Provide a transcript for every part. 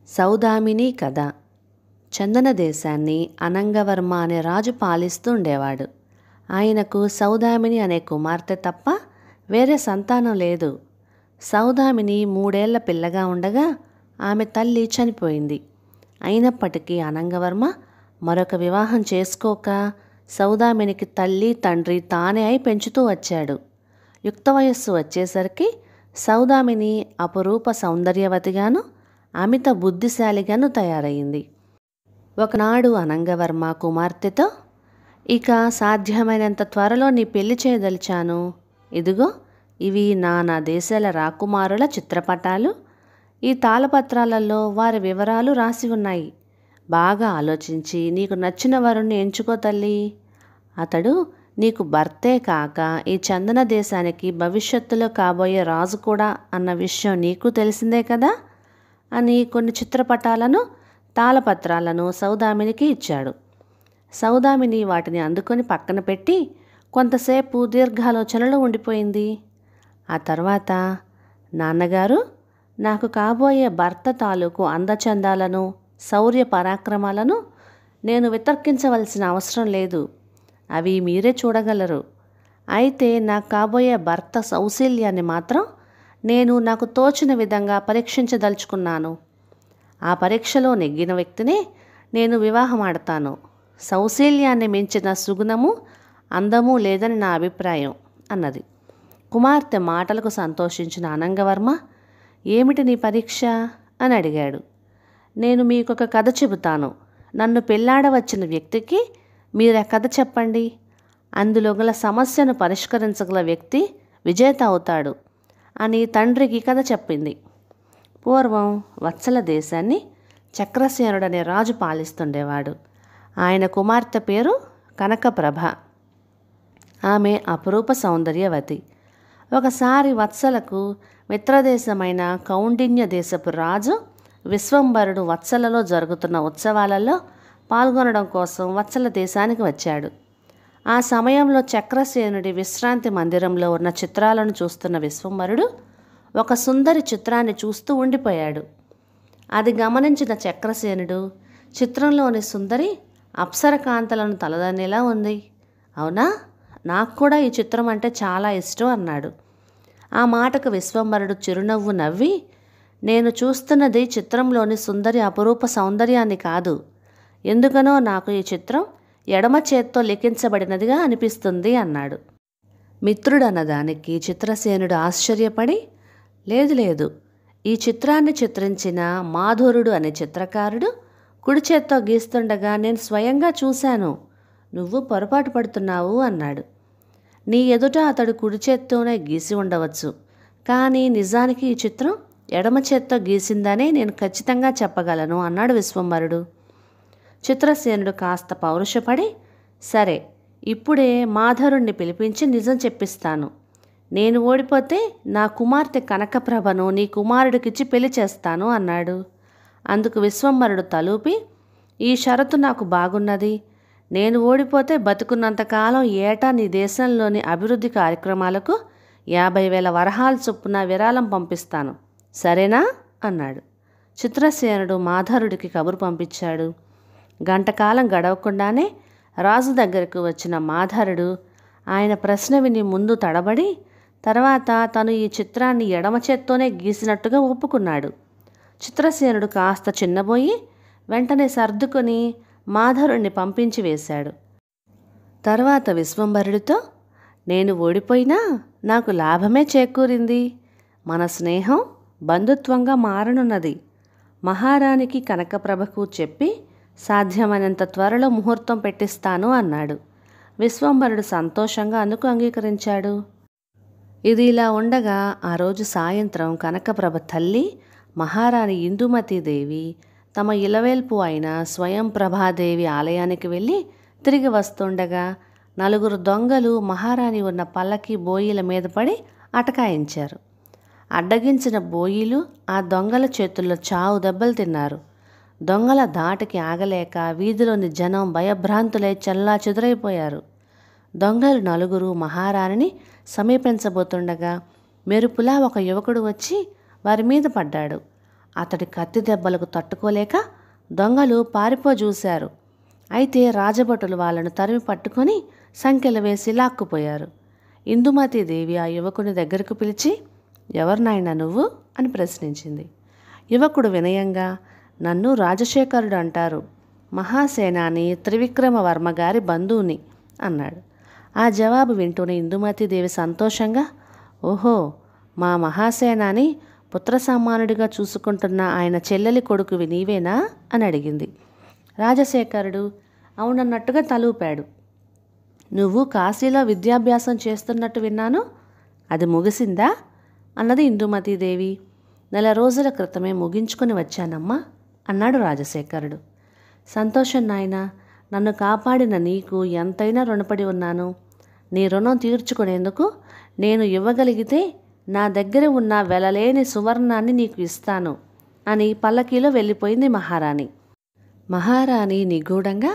సౌదామిని కథ. చందన దేశాన్ని అనంగవర్మ అనే రాజు పాలిస్తూ ఉండేవాడు. ఆయనకు సౌదామిని అనే కుమార్తె తప్ప వేరే సంతానం లేదు. సౌదామిని 3 ఏళ్ల పిల్లగా ఉండగా ఆమె తల్లి చనిపోయింది. అయినప్పటికీ అనంగవర్మ మరొక వివాహం చేసుకోక సౌదామినికి తల్లి తండ్రి తానే అయి పెంచుతూ వచ్చాడు. యుక్త వయస్సు వచ్చేసరికి సౌదామిని అపురూప సౌందర్యవతిగాను అమిత బుద్ధిశాలిగాను తయారయింది. ఒకనాడు అనంగవర్మ కుమార్తెతో, ఇక సాధ్యమైనంత త్వరలో నీ పెళ్లి చేయదలిచాను. ఇదిగో ఇవి నానా దేశాల రాకుమారుల చిత్రపటాలు. ఈ తాళపత్రాలలో వారి వివరాలు రాసి ఉన్నాయి. బాగా ఆలోచించి నీకు నచ్చిన వరుణ్ణి ఎంచుకో తల్లి. అతడు నీకు భర్తే కాక ఈ చందన దేశానికి భవిష్యత్తులో కాబోయే రాజు కూడా అన్న విషయం నీకు తెలిసిందే కదా అని కొన్ని చిత్రపటాలను తాళపత్రాలను సౌదామినికి ఇచ్చాడు. సౌదామిని వాటిని అందుకొని పక్కన పెట్టి కొంతసేపు దీర్ఘాలోచనలో ఉండిపోయింది. ఆ తర్వాత, నాన్నగారు, నాకు కాబోయే భర్త తాలూకు అందచందాలను శౌర్య పరాక్రమాలను నేను వితర్కించవలసిన అవసరం లేదు. అవి మీరే చూడగలరు. అయితే నాకు కాబోయే భర్త సౌశీల్యాన్ని మాత్రం నేను నాకు తోచిన విధంగా పరీక్షించదలుచుకున్నాను. ఆ పరీక్షలో నెగ్గిన వ్యక్తినే నేను వివాహమాడతాను. సౌశీల్యాన్ని మించిన సుగుణము అందము లేదని నా అభిప్రాయం అన్నది. కుమార్తె మాటలకు సంతోషించిన అనంగవర్మ, ఏమిటి నీ పరీక్ష అని అడిగాడు. నేను మీకొక కథ చెబుతాను. నన్ను పెళ్లాడవచ్చిన వ్యక్తికి మీరా కథ చెప్పండి. అందులో గల సమస్యను పరిష్కరించగల వ్యక్తి విజేత అవుతాడు అని తండ్రికి కథ చెప్పింది. పూర్వం వత్సల దేశాన్ని చక్రసేనుడనే రాజు పాలిస్తుండేవాడు. ఆయన కుమార్తె పేరు కనకప్రభ. ఆమె అపురూప సౌందర్యవతి. ఒకసారి వత్సలకు మిత్రదేశమైన కౌండిన్య దేశపు రాజు విశ్వంభరుడు వత్సలలో జరుగుతున్న ఉత్సవాలలో పాల్గొనడం కోసం వత్సల దేశానికి వచ్చాడు. ఆ సమయంలో చక్రసేనుడి విశ్రాంతి మందిరంలో ఉన్న చిత్రాలను చూస్తున్న విశ్వంభరుడు ఒక సుందరి చిత్రాన్ని చూస్తూ ఉండిపోయాడు. అది గమనించిన చక్రసేనుడు, చిత్రంలోని సుందరి అప్సరకాంతలను తలదన్నేలా ఉంది. అవునా, నాకు కూడా ఈ చిత్రం అంటే చాలా ఇష్టం అన్నాడు. ఆ మాటకు విశ్వంభరుడు చిరునవ్వు నవ్వి, నేను చూస్తున్నది చిత్రంలోని సుందరి అపురూప సౌందర్యాన్ని కాదు. ఎందుకనో నాకు ఈ చిత్రం ఎడమ చేత్తో లిఖించబడినదిగా అనిపిస్తుంది అన్నాడు. మిత్రుడన్నదానికి చిత్రసేనుడు ఆశ్చర్యపడి, లేదు లేదు, ఈ చిత్రాన్ని చిత్రించిన మాధురుడు అనే చిత్రకారుడు కుడి చేత్తో గీస్తుండగా నేను స్వయంగా చూశాను. నువ్వు పొరపాటు పడుతున్నావు అన్నాడు. నీ ఎదుట అతడు కుడి చేత్తోనే గీసి ఉండవచ్చు, కానీ నిజానికి ఈ చిత్రం ఎడమ చేత్తో గీసిందనే నేను ఖచ్చితంగా చెప్పగలను అన్నాడు విశ్వంభరుడు. చిత్రసేనుడు కాస్త పౌరుషపడి, సరే, ఇప్పుడే మాధరుణ్ణి పిలిపించి నిజం చెప్పిస్తాను. నేను ఓడిపోతే నా కుమార్తె కనకప్రభను నీ కుమారుడికిచ్చి పెళ్లి చేస్తాను అన్నాడు. అందుకు విశ్వంభరుడు తలూపి, ఈ షరతు నాకు బాగున్నది. నేను ఓడిపోతే బతుకున్నంతకాలం ఏటా నీ దేశంలోని అభివృద్ధి కార్యక్రమాలకు 50,000 వరహాల చొప్పున విరాళం పంపిస్తాను. సరేనా అన్నాడు. చిత్రసేనుడు మాధరుడికి కబురు పంపించాడు. గంటకాలం గడవకుండానే రాజు దగ్గరకు వచ్చిన మాధరుడు ఆయన ప్రశ్న విని ముందు తడబడి, తర్వాత తను ఈ చిత్రాన్ని ఎడమ చేత్తోనే గీసినట్టుగా ఒప్పుకున్నాడు. చిత్రసేనుడు కాస్త చిన్నబోయి వెంటనే సర్దుకొని మాధరుణ్ణి పంపించి వేశాడు. తర్వాత విశ్వంభరుడితో, నేను ఓడిపోయినా నాకు లాభమే చేకూరింది. మన స్నేహం బంధుత్వంగా మారనున్నది. మహారాణికి కనకప్రభకు చెప్పి సాధ్యమైనంత త్వరలో ముహూర్తం పెట్టిస్తాను అన్నాడు. విశ్వంభరుడు సంతోషంగా అందుకు అంగీకరించాడు. ఇది ఇలా ఉండగా ఆ రోజు సాయంత్రం కనకప్రభ తల్లి మహారాణి ఇందుమతీదేవి తమ ఇలవేల్పు అయిన స్వయం ప్రభాదేవి ఆలయానికి వెళ్ళి తిరిగి వస్తుండగా 4 దొంగలు మహారాణి ఉన్న పల్లకి బోయిల మీద పడి అటకాయించారు. అడ్డగించిన బోయిలు ఆ దొంగల చేతుల్లో చావు దెబ్బలు తిన్నారు. దొంగల ధాటికి ఆగలేక వీధిలోని జనం భయభ్రాంతులై చల్లా చెదురైపోయారు. దొంగలు 4 మహారాణిని సమీపించబోతుండగా మెరుపులా ఒక యువకుడు వచ్చి వారి మీద పడ్డాడు. అతడి కత్తి దెబ్బలకు తట్టుకోలేక దొంగలు పారిపోజూశారు. అయితే రాజభటులు వాళ్ళను తరిమి పట్టుకొని సంకెలు వేసి లాక్కుపోయారు. ఇందుమతీదేవి ఆ యువకుని దగ్గరకు పిలిచి, ఎవరు నాయనా నువ్వు అని ప్రశ్నించింది. యువకుడు వినయంగా, నన్ను రాజశేఖరుడు అంటారు, మహాసేనాని త్రివిక్రమవర్మ గారి బంధువుని అన్నాడు. ఆ జవాబు వింటూనే ఇందుమతీదేవి సంతోషంగా, ఓహో, మా మహాసేనాని పుత్రసమానుడిగా చూసుకుంటున్న ఆయన చెల్లెలి కొడుకువి నీవేనా అని అడిగింది. రాజశేఖరుడు అవునన్నట్టుగా తలూపాడు. నువ్వు కాశీలో విద్యాభ్యాసం చేస్తున్నట్టు విన్నాను, అది ముగిసిందా అన్నది ఇందుమతీదేవి. 4 రోజుల క్రితమే ముగించుకొని వచ్చానమ్మా అన్నాడు రాజశేఖరుడు. సంతోషం నాయనా, నన్ను కాపాడిన నీకు ఎంతైనా రుణపడి ఉన్నాను. నీ రుణం తీర్చుకునేందుకు నేను ఇవ్వగలిగితే నా దగ్గర ఉన్న వెలలేని సువర్ణాన్ని నీకు ఇస్తాను అని పల్లకీలో వెళ్ళిపోయింది మహారాణి. మహారాణి నిగూఢంగా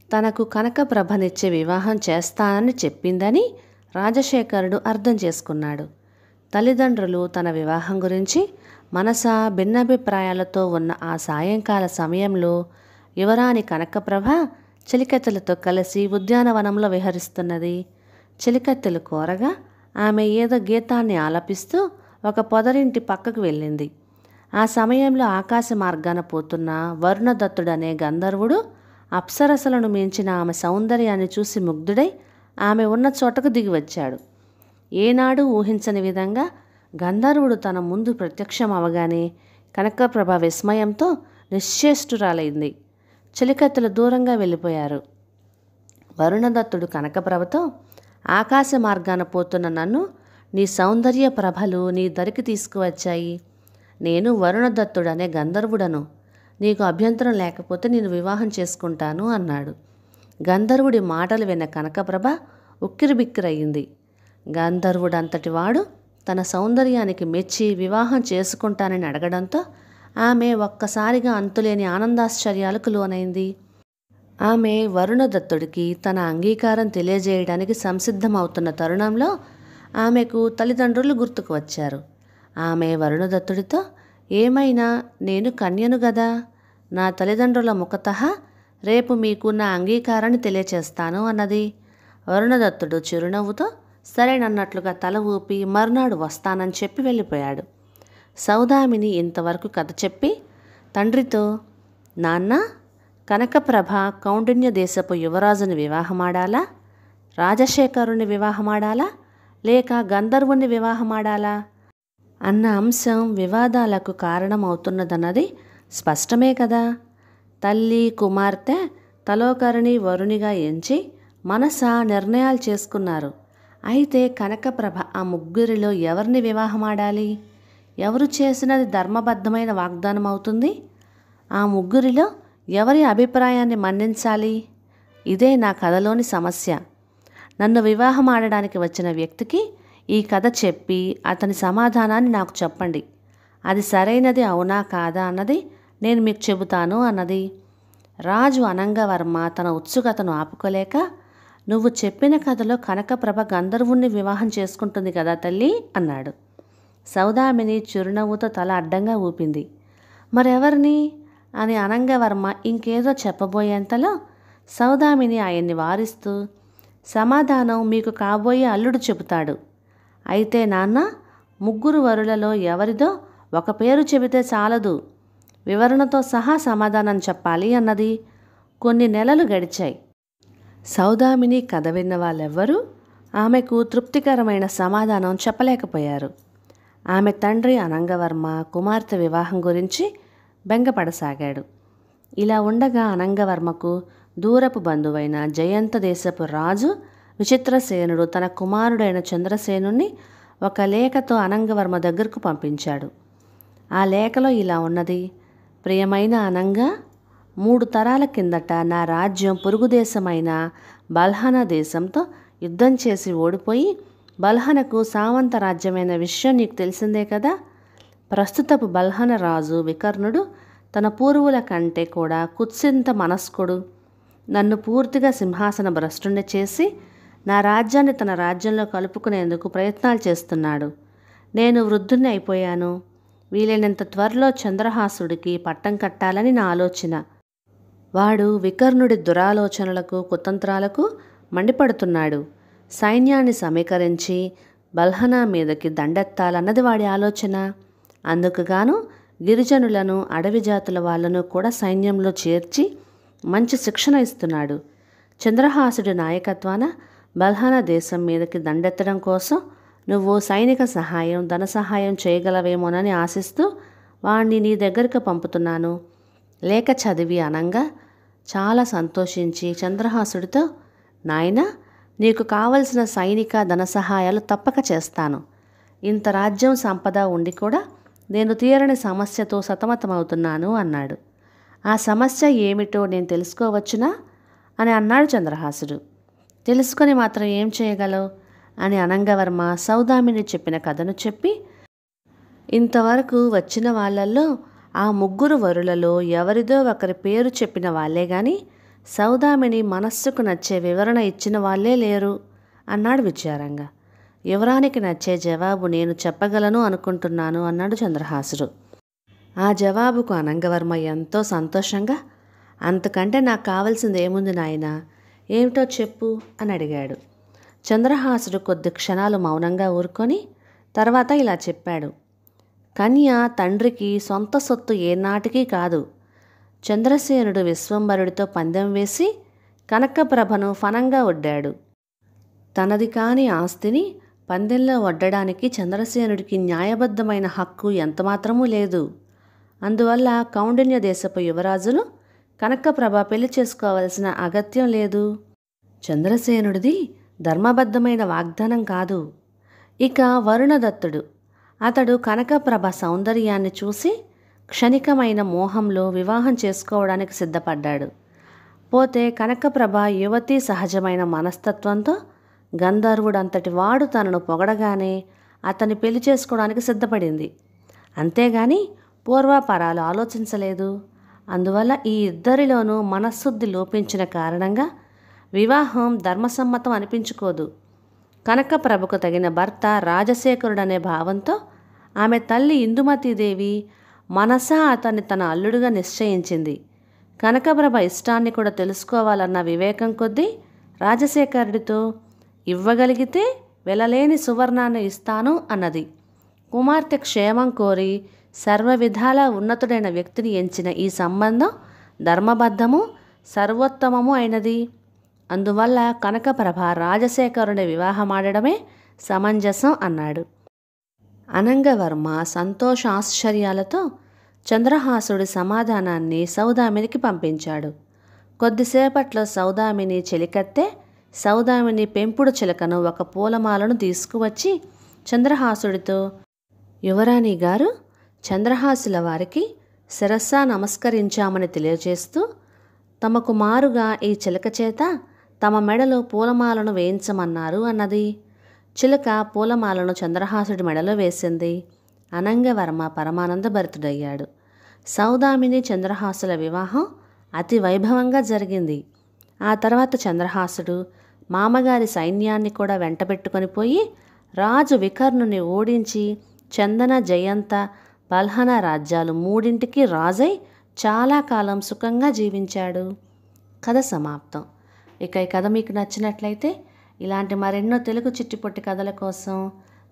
తనకు కనకప్రభనిచ్చే వివాహం చేస్తానని చెప్పిందని రాజశేఖరుడు అర్థం చేసుకున్నాడు. తల్లిదండ్రులు తన వివాహం గురించి మనసా భిన్నాభిప్రాయాలతో ఉన్న ఆ సాయంకాల సమయంలో యువరాణి కనకప్రభ చెలికత్తెలతో కలిసి ఉద్యానవనంలో విహరిస్తున్నది. చెలికత్తెలు కోరగా ఆమె ఏదో గీతాన్ని ఆలపిస్తూ ఒక పొదరింటి పక్కకు వెళ్ళింది. ఆ సమయంలో ఆకాశ మార్గాన పోతున్న వరుణదత్తుడనే గంధర్వుడు అప్సరసలను మించిన ఆమె సౌందర్యాన్ని చూసి ముగ్ధుడై ఆమె ఉన్న చోటకు దిగివచ్చాడు. ఏనాడు ఊహించని విధంగా గంధర్వుడు తన ముందు ప్రత్యక్షం అవగానే కనకప్రభ విస్మయంతో నిశ్చేష్టురాలైంది. చెలికత్తెలు దూరంగా వెళ్ళిపోయారు. వరుణదత్తుడు కనకప్రభతో, ఆకాశ మార్గాన పోతున్న నన్ను నీ సౌందర్య ప్రభలు నీ దరికి తీసుకువచ్చాయి. నేను వరుణదత్తుడనే గంధర్వుడను. నీకు అభ్యంతరం లేకపోతే నేను వివాహం చేసుకుంటాను అన్నాడు. గంధర్వుడి మాటలు విన్న కనకప్రభ ఉక్కిరిబిక్కిరయ్యింది. గంధర్వుడంతటి వాడు తన సౌందర్యానికి మెచ్చి వివాహం చేసుకుంటానని అడగడంతో ఆమె ఒక్కసారిగా అంతులేని ఆనందాశ్చర్యాలకు లోనైంది. ఆమె వరుణదత్తుడికి తన అంగీకారం తెలియజేయడానికి సంసిద్ధమవుతున్న తరుణంలో ఆమెకు తల్లిదండ్రులు గుర్తుకు వచ్చారు. ఆమె వరుణదత్తుడితో, ఏమైనా నేను కన్యను గదా, నా తల్లిదండ్రుల ముఖతః రేపు మీకు నా అంగీకారాన్ని తెలియచేస్తాను అన్నది. వరుణదత్తుడు చిరునవ్వుతో సరేనన్నట్లుగా తల ఊపి మర్నాడు వస్తానని చెప్పి వెళ్ళిపోయాడు. సౌదామిని ఇంతవరకు కథ చెప్పి తండ్రితో, నాన్న, కనకప్రభ కౌండిన్య దేశపు యువరాజుని వివాహమాడాలా, రాజశేఖరుని వివాహమాడాలా, లేక గంధర్వుని వివాహమాడాలా అన్న అంశం వివాదాలకు కారణమవుతున్నదన్నది స్పష్టమే కదా. తల్లి కుమార్తె తలోకరిని వరునిగా ఎంచి మనస నిర్ణయాలు చేసుకున్నారు. అయితే కనకప్రభ ఆ ముగ్గురిలో ఎవరిని వివాహమాడాలి? ఎవరు చేసినది ధర్మబద్ధమైన వాగ్దానం అవుతుంది? ఆ ముగ్గురిలో ఎవరి అభిప్రాయాన్ని మన్నించాలి? ఇదే నా కథలోని సమస్య. నన్ను వివాహం ఆడడానికి వచ్చిన వ్యక్తికి ఈ కథ చెప్పి అతని సమాధానాన్ని నాకు చెప్పండి. అది సరైనది అవునా కాదా అన్నది నేను మీకు చెబుతాను అన్నది. రాజు అనంగవర్మ తన ఉత్సుకతను ఆపుకోలేక, నువ్వు చెప్పిన కథలో కనకప్రభ గంధర్వుణ్ణి వివాహం చేసుకుంటుంది కదా తల్లి అన్నాడు. సౌదామిని చిరునవ్వుతో తల అడ్డంగా ఊపింది. మరెవరిని అని అనంగవర్మ ఇంకేదో చెప్పబోయేంతలో సౌదామిని ఆయన్ని వారిస్తూ, సమాధానం మీకు కాబోయే అల్లుడు చెబుతాడు. అయితే నాన్న, ముగ్గురు వరులలో ఎవరిదో ఒక పేరు చెబితే చాలదు, వివరణతో సహా సమాధానం చెప్పాలి అన్నది. కొన్ని నెలలు గడిచాయి. సౌదామిని కథ విన్న వాళ్ళెవ్వరూ ఆమెకు తృప్తికరమైన సమాధానం చెప్పలేకపోయారు. ఆమె తండ్రి అనంగవర్మ కుమార్తె వివాహం గురించి బెంగపడసాగాడు. ఇలా ఉండగా అనంగవర్మకు దూరపు బంధువైన జయంత దేశపు రాజు విచిత్రసేనుడు తన కుమారుడైన చంద్రసేనుణ్ణి ఒక లేఖతో అనంగవర్మ దగ్గరకు పంపించాడు. ఆ లేఖలో ఇలా ఉన్నది: ప్రియమైన అనంగ, 3 తరాల కిందట నా రాజ్యం పొరుగుదేశమైన బల్హన దేశంతో యుద్ధం చేసి ఓడిపోయి బల్హనకు సామంత రాజ్యమైన విషయం నీకు తెలిసిందే కదా. ప్రస్తుతపు బల్హన రాజు వికర్ణుడు తన పూర్వుల కంటే కూడా కుత్సింత మనస్కుడు. నన్ను పూర్తిగా సింహాసన భ్రష్టుణ్ణి చేసి నా రాజ్యాన్ని తన రాజ్యంలో కలుపుకునేందుకు ప్రయత్నాలు చేస్తున్నాడు. నేను వృద్ధుణ్ణి అయిపోయాను. వీలైనంత త్వరలో చంద్రహాసుడికి పట్టం కట్టాలని నా ఆలోచన. వాడు వికర్ణుడి దురాలోచనలకు కుతంత్రాలకు మండిపడుతున్నాడు. సైన్యాన్ని సమీకరించి బల్హనా మీదకి దండెత్తాలన్నది వాడి ఆలోచన. అందుకుగాను గిరిజనులను, అడవి జాతుల వాళ్లను కూడా సైన్యంలో చేర్చి మంచి శిక్షణ ఇస్తున్నాడు. చంద్రహాసుడి నాయకత్వాన బల్హనా దేశం మీదకి దండెత్తడం కోసం నువ్వు సైనిక సహాయం, ధన సహాయం చేయగలవేమోనని ఆశిస్తూ వాణ్ణి నీ దగ్గరకు పంపుతున్నాను. లేఖ చదివి అనంగా చాలా సంతోషించి చంద్రహాసుడితో, నాయనా, నీకు కావలసిన సైనిక ధన సహాయాలు తప్పక చేస్తాను. ఇంత రాజ్యం సంపద ఉండి కూడా నేను తీరని సమస్యతో సతమతమవుతున్నాను అన్నాడు. ఆ సమస్య ఏమిటో నేను తెలుసుకోవచ్చునా అని అన్నాడు చంద్రహాసుడు. తెలుసుకొని మాత్రం ఏం చేయగలవు అని అనంగవర్మ సౌదామిని చెప్పిన కథను చెప్పి, ఇంతవరకు వచ్చిన వాళ్ళల్లో ఆ 3 వరులలో ఎవరిదో ఒకరి పేరు చెప్పిన వాళ్ళే గాని సౌదామిని మనస్సుకు నచ్చే వివరణ ఇచ్చిన వాళ్ళే లేరు అన్నాడు విచారంగా. యువరానికి నచ్చే జవాబు నేను చెప్పగలను అనుకుంటున్నాను అన్నాడు చంద్రహాసుడు. ఆ జవాబుకు అనంగవర్మ ఎంతో సంతోషంగా, అంతకంటే నాకు కావలసింది ఏముంది నాయనా, ఏమిటో చెప్పు అని అడిగాడు. చంద్రహాసుడు కొద్ది క్షణాలు మౌనంగా ఊరుకొని తర్వాత ఇలా చెప్పాడు. కన్య తండ్రికి సొంత సొత్తు ఏనాటికి కాదు. చంద్రసేనుడు విశ్వంభరుడితో పందెం వేసి కనకప్రభను ఫనంగా ఒడ్డాడు. తనది కాని ఆస్తిని పందెంలో ఒడ్డడానికి చంద్రసేనుడికి న్యాయబద్ధమైన హక్కు ఎంతమాత్రమూ లేదు. అందువల్ల కౌండిన్య దేశపు యువరాజును కనకప్రభ పెళ్లి చేసుకోవలసిన అగత్యం లేదు. చంద్రసేనుడిది ధర్మబద్ధమైన వాగ్దానం కాదు. ఇక వరుణదత్తుడు, అతడు కనకప్రభ సౌందర్యాన్ని చూసి క్షణికమైన మోహంలో వివాహం చేసుకోవడానికి సిద్ధపడ్డాడు. పోతే కనకప్రభ యువతి సహజమైన మనస్తత్వంతో గంధర్వుడంతటి వాడు తనను పొగడగానే అతన్ని పెళ్లి చేసుకోవడానికి సిద్ధపడింది. అంతేగాని పూర్వాపరాలు ఆలోచించలేదు. అందువల్ల ఈ ఇద్దరిలోనూ మనశ్శుద్ధి లోపించిన కారణంగా వివాహం ధర్మసమ్మతం అనిపించుకోదు. కనకప్రభకు తగిన భర్త రాజశేఖరుడనే భావంతో ఆమె తల్లి ఇందుమతీదేవి మనసా అతన్ని తన అల్లుడుగా నిశ్చయించింది. కనకప్రభ ఇష్టాన్ని కూడా తెలుసుకోవాలన్న వివేకం కొద్దీ రాజశేఖరుడితో, ఇవ్వగలిగితే వెలలేని సువర్ణాన్ని ఇస్తాను అన్నది. కుమార్తె క్షేమం కోరి సర్వ విధాలా ఉన్నతుడైన వ్యక్తిని ఎంచిన ఈ సంబంధం ధర్మబద్ధము, సర్వోత్తమము అయినది. అందువల్ల కనకప్రభ రాజశేఖరుని వివాహమాడడమే సమంజసం అన్నాడు. అనంగవర్మ సంతోషాశ్చర్యాలతో చంద్రహాసుడి సమాధానాన్ని సౌదామినికి పంపించాడు. కొద్దిసేపట్లో సౌదామిని చెలికత్తె సౌదామిని పెంపుడు చిలకను ఒక పూలమాలను తీసుకువచ్చి చంద్రహాసుడితో, యువరాణి గారు, చంద్రహాసుల వారికి శిరస్సా నమస్కరించామని తెలియజేస్తూ తమకు మారుగా ఈ చిలక చేత తమ మెడలో పూలమాలను వేయించమన్నారు అన్నది. చిలక పూలమాలను చంద్రహాసుడి మెడలో వేసింది. అనంగవర్మ పరమానందభరితుడయ్యాడు. సౌదామిని చంద్రహాసుల వివాహం అతి వైభవంగా జరిగింది. ఆ తర్వాత చంద్రహాసుడు మామగారి సైన్యాన్ని కూడా వెంటబెట్టుకొని పోయి రాజు వికర్ణుని ఓడించి చందన, జయంత, బల్హన రాజ్యాలు 3ంటికి రాజై చాలా కాలం సుఖంగా జీవించాడు. కథ సమాప్తం. ఇక ఈ కథ మీకు నచ్చినట్లయితే ఇలాంటి మరెన్నో తెలుగు చిట్టిపొట్టి కథల కోసం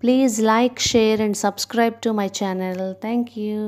please like, share and subscribe to my channel. Thank you.